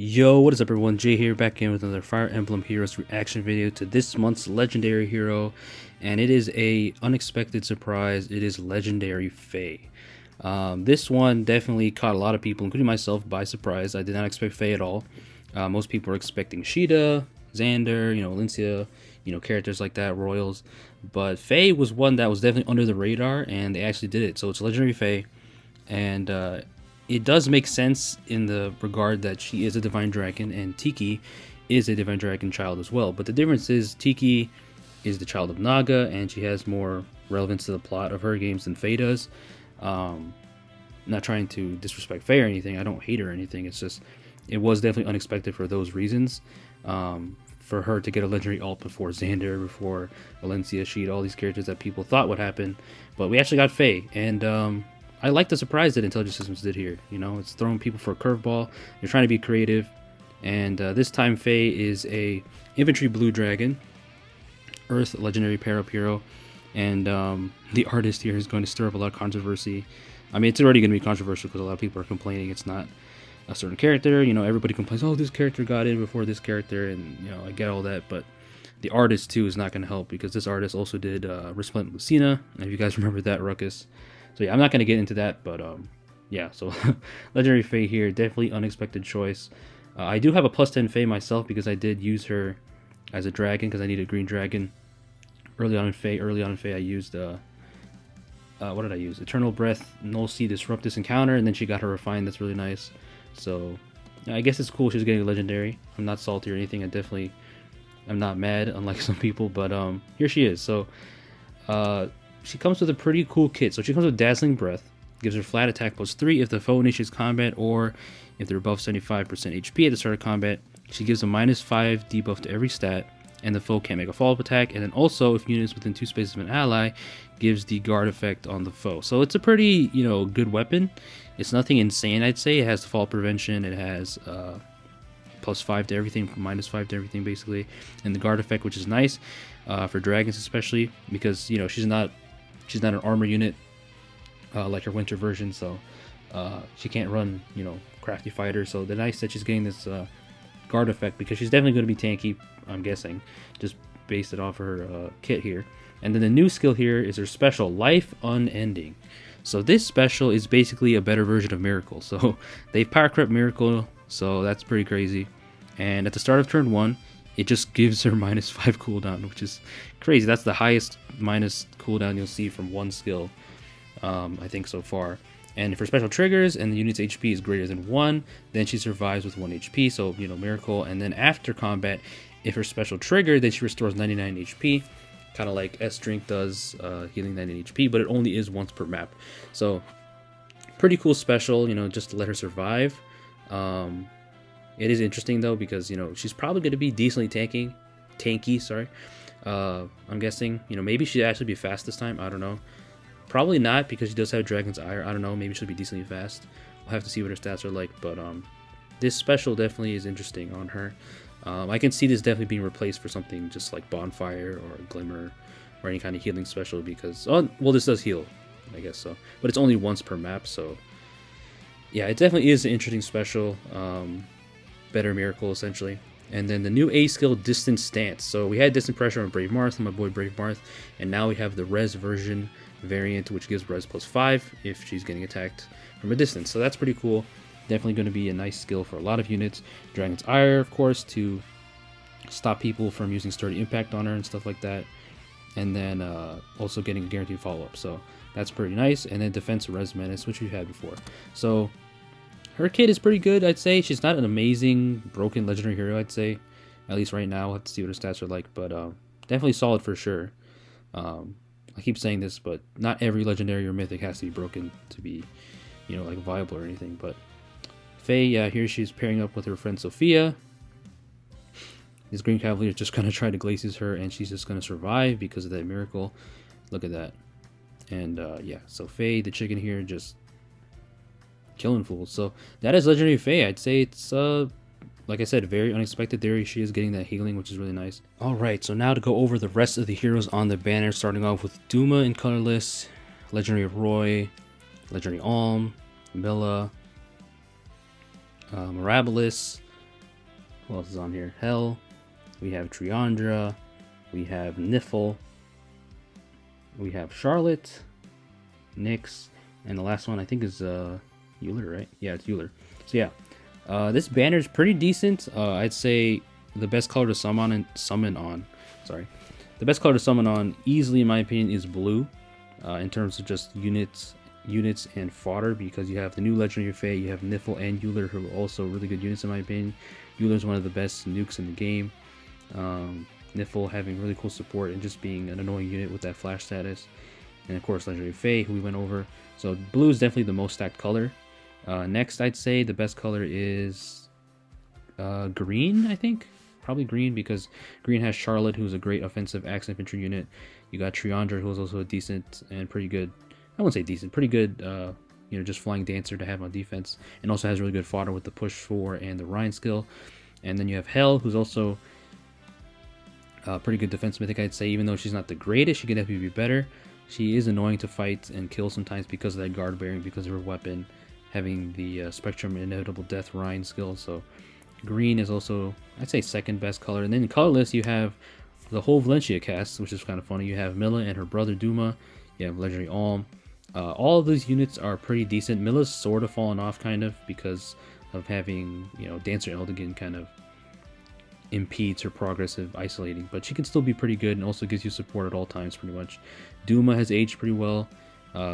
Yo, what is up everyone? Jay here, back in with another Fire Emblem Heroes reaction video to this month's legendary hero, and it is a unexpected surprise. It is legendary FAE. This one definitely caught a lot of people, including myself, by surprise. I did not expect FAE at all. Most people were expecting Sheeta, Xander, Valencia, characters like that, Royals, but FAE was one that was definitely under the radar, and they actually did it. So it's legendary FAE, and it does make sense in the regard that she is a divine dragon and Tiki is a divine dragon child as well. But the difference is Tiki is the child of Naga and she has more relevance to the plot of her games than FAE does. Not trying to disrespect FAE or anything. I don't hate her or anything. It's just it was definitely unexpected for those reasons. For her to get a legendary ult before Xander, before Valencia, Sheet, all these characters that people thought would happen. But we actually got FAE, and I like the surprise that Intelligent Systems did here. It's throwing people for a curveball. They're trying to be creative, and this time FAE is a infantry blue dragon, Earth legendary pair-up hero, and the artist here is going to stir up a lot of controversy. I mean, it's already going to be controversial because a lot of people are complaining it's not a certain character. Everybody complains, oh, this character got in before this character, and I get all that, but the artist too is not going to help because this artist also did Resplendent Lucina, and if you guys remember that ruckus. So yeah, I'm not going to get into that, but yeah, so legendary FAE here, definitely unexpected choice. I do have a plus 10 FAE myself because I did use her as a dragon because I needed a green dragon. Early on in FAE I used, what did I use? Eternal Breath, Null Sea, Disrupt this encounter, and then she got her refined. That's really nice. So yeah, I guess it's cool she's getting a legendary. I'm not salty or anything. I'm not mad, unlike some people, but here she is. So she comes with a pretty cool kit. So she comes with Dazzling Breath, gives her flat attack +3 if the foe initiates combat or if they're above 75% HP at the start of combat. She gives a -5 debuff to every stat, and the foe can't make a follow-up attack. And then also, if units within 2 spaces of an ally, gives the guard effect on the foe. So it's a pretty, good weapon. It's nothing insane, I'd say. It has fall prevention. It has +5 to everything, -5 to everything, basically, and the guard effect, which is nice for dragons, especially because she's not an armor unit like her winter version, so she can't run crafty fighter. So the nice that she's getting this guard effect because she's definitely going to be tanky, I'm guessing, just based it off her kit here. And then the new skill here is her special, Life Unending. So this special is basically a better version of Miracle. So they've power crept Miracle, so that's pretty crazy. And at the start of turn 1, it just gives her -5 cooldown, which is crazy. That's the highest minus cooldown you'll see from one skill, I think, so far. And for special triggers and the unit's HP is greater than 1, then she survives with 1 HP, so, Miracle. And then after combat, if her special trigger, then she restores 99 HP, kind of like S-Drink does, healing 99 HP, but it only is once per map. So, pretty cool special, just to let her survive. It is interesting though because she's probably going to be decently tanky. Sorry, I'm guessing maybe she'd actually be fast this time. I don't know. Probably not because she does have Dragon's Ire. I don't know. Maybe she'll be decently fast. We'll have to see what her stats are like. But this special definitely is interesting on her. I can see this definitely being replaced for something just like Bonfire or Glimmer or any kind of healing special because this does heal, I guess so. But it's only once per map, so yeah, it definitely is an interesting special. Better Miracle, essentially. And then the new A skill, Distant Stance. So we had Distant Pressure on Brave Marth, my boy Brave Marth, and now we have the Res version variant, which gives Res +5 if she's getting attacked from a distance. So that's pretty cool. Definitely going to be a nice skill for a lot of units. Dragon's Ire, of course, to stop people from using Sturdy Impact on her and stuff like that. And then also getting a guaranteed follow-up. So that's pretty nice. And then Defense Res Menace, which we've had before. So her kit is pretty good, I'd say. She's not an amazing broken legendary hero, I'd say. At least right now. We'll have to see what her stats are like. But definitely solid for sure. I keep saying this, but not every legendary or mythic has to be broken to be, like viable or anything. But FAE, yeah, here she's pairing up with her friend Sophia. This Green Cavalier is just going to try to Glacius her, and she's just going to survive because of that Miracle. Look at that. And yeah, so FAE, the chicken here, just killing fools. So that is legendary FAE. I'd say it's like I said, very unexpected. There she is getting that healing, which is really nice. Alright, so now to go over the rest of the heroes on the banner, starting off with Duma in colorless, legendary Roy, legendary Alm, Milla, Mirabilis, Who else is on here? Hell. We have Triandra. We have Niffle. We have Charlotte. Nyx. And the last one I think is Euler, right? Yeah, it's Euler. So yeah, this banner is pretty decent. I'd say the best color to summon on. Sorry, the best color to summon on easily, in my opinion, is blue. In terms of just units and fodder, because you have the new legendary FAE, you have Niffle and Euler, who are also really good units in my opinion. Euler is one of the best nukes in the game. Niffle having really cool support and just being an annoying unit with that flash status. And of course, legendary FAE, who we went over. So blue is definitely the most stacked color. Next, I'd say the best color is green, I think. Probably green, because green has Charlotte, who's a great offensive axe infantry unit. You got Triandra, who's also a decent and pretty good, I wouldn't say decent, pretty good, just flying dancer to have on defense. And also has really good fodder with the push 4 and the Rhine skill. And then you have Hell, who's also pretty good defense mythic, I'd say. Even though she's not the greatest, she can definitely be better. She is annoying to fight and kill sometimes because of that guard bearing, because of her weapon having the Spectrum Inevitable Death Rhine skill. So green is also, I'd say, second best color. And then in colorless, you have the whole Valencia cast, which is kind of funny. You have Milla and her brother Duma. You have legendary Alm. All of these units are pretty decent. Milla's sort of fallen off kind of because of having, Dancer Eldigan kind of impedes her progress of isolating, but she can still be pretty good and also gives you support at all times pretty much. Duma has aged pretty well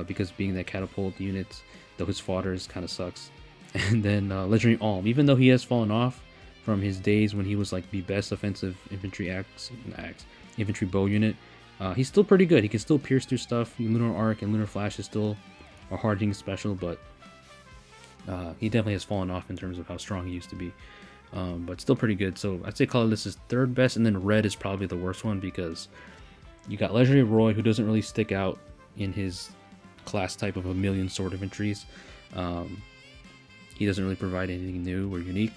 because being that catapult unit, though his fodder kind of sucks. And then legendary Alm, even though he has fallen off from his days when he was like the best offensive infantry infantry bow unit, he's still pretty good. He can still pierce through stuff. Lunar Arc and Lunar Flash is still a hard hitting special, but he definitely has fallen off in terms of how strong he used to be. But still pretty good. So I'd say colorless is third best, and then red is probably the worst one because you got legendary Roy, who doesn't really stick out in his class type of a million sword infantries. He doesn't really provide anything new or unique.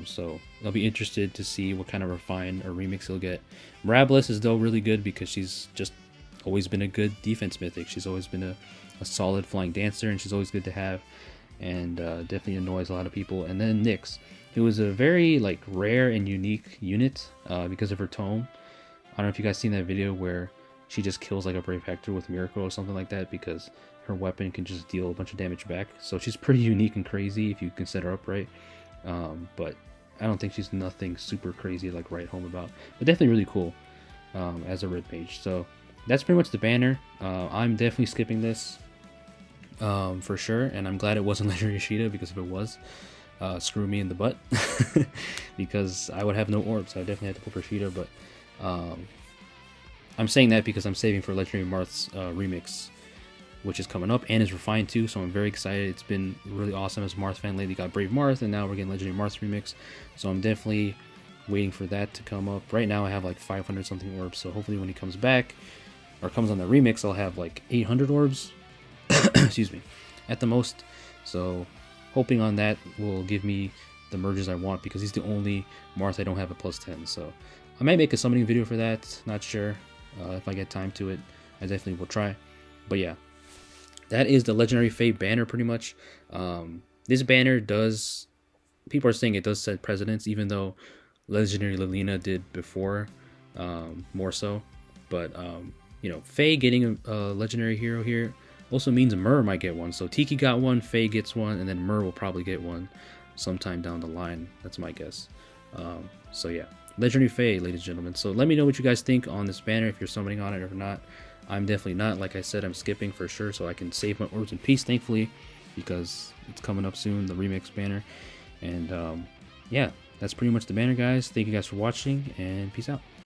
So I'll be interested to see what kind of refine or remix he'll get. Mirabolous is though really good because she's just always been a good defense mythic. She's always been a solid flying dancer, and she's always good to have, and definitely annoys a lot of people. And then Nyx, who is a very rare and unique unit because of her tome. I don't know if you guys seen that video where she just kills like a Brave Hector with Miracle or something like that, because her weapon can just deal a bunch of damage back. So she's pretty unique and crazy if you can set her up right. But I don't think she's nothing super crazy to write home about. But definitely really cool as a red page. So that's pretty much the banner. I'm definitely skipping this for sure, and I'm glad it wasn't Legendary Ishida, because if it was, screw me in the butt, because I would have no orbs. I would definitely have to pull for Ishida, but I'm saying that because I'm saving for Legendary Marth's remix, which is coming up and is refined too, so I'm very excited. It's been really awesome as a Marth fan lately. Got Brave Marth, and now we're getting Legendary Marth's remix, so I'm definitely waiting for that to come up. Right now I have 500 something orbs, so hopefully when he comes back or comes on the remix, I'll have 800 orbs excuse me, at the most. So hoping on that will give me the merges I want, because he's the only Marth I don't have a +10. So I might make a summoning video for that, not sure. If I get time to it, I definitely will try. But yeah, that is the Legendary FAE banner pretty much. This banner does, people are saying it does set precedence, even though Legendary Lilina did before, more so. But FAE getting a legendary hero here also means Myrrh might get one. So Tiki got one, FAE gets one, and then Myrrh will probably get one sometime down the line. That's my guess. So yeah, Legendary FAE, ladies and gentlemen. So let me know what you guys think on this banner, if you're summoning on it or not. I'm definitely not. Like I said, I'm skipping for sure, so I can save my orbs in peace, thankfully, because it's coming up soon, the remix banner. And yeah, that's pretty much the banner, guys. Thank you guys for watching, and peace out.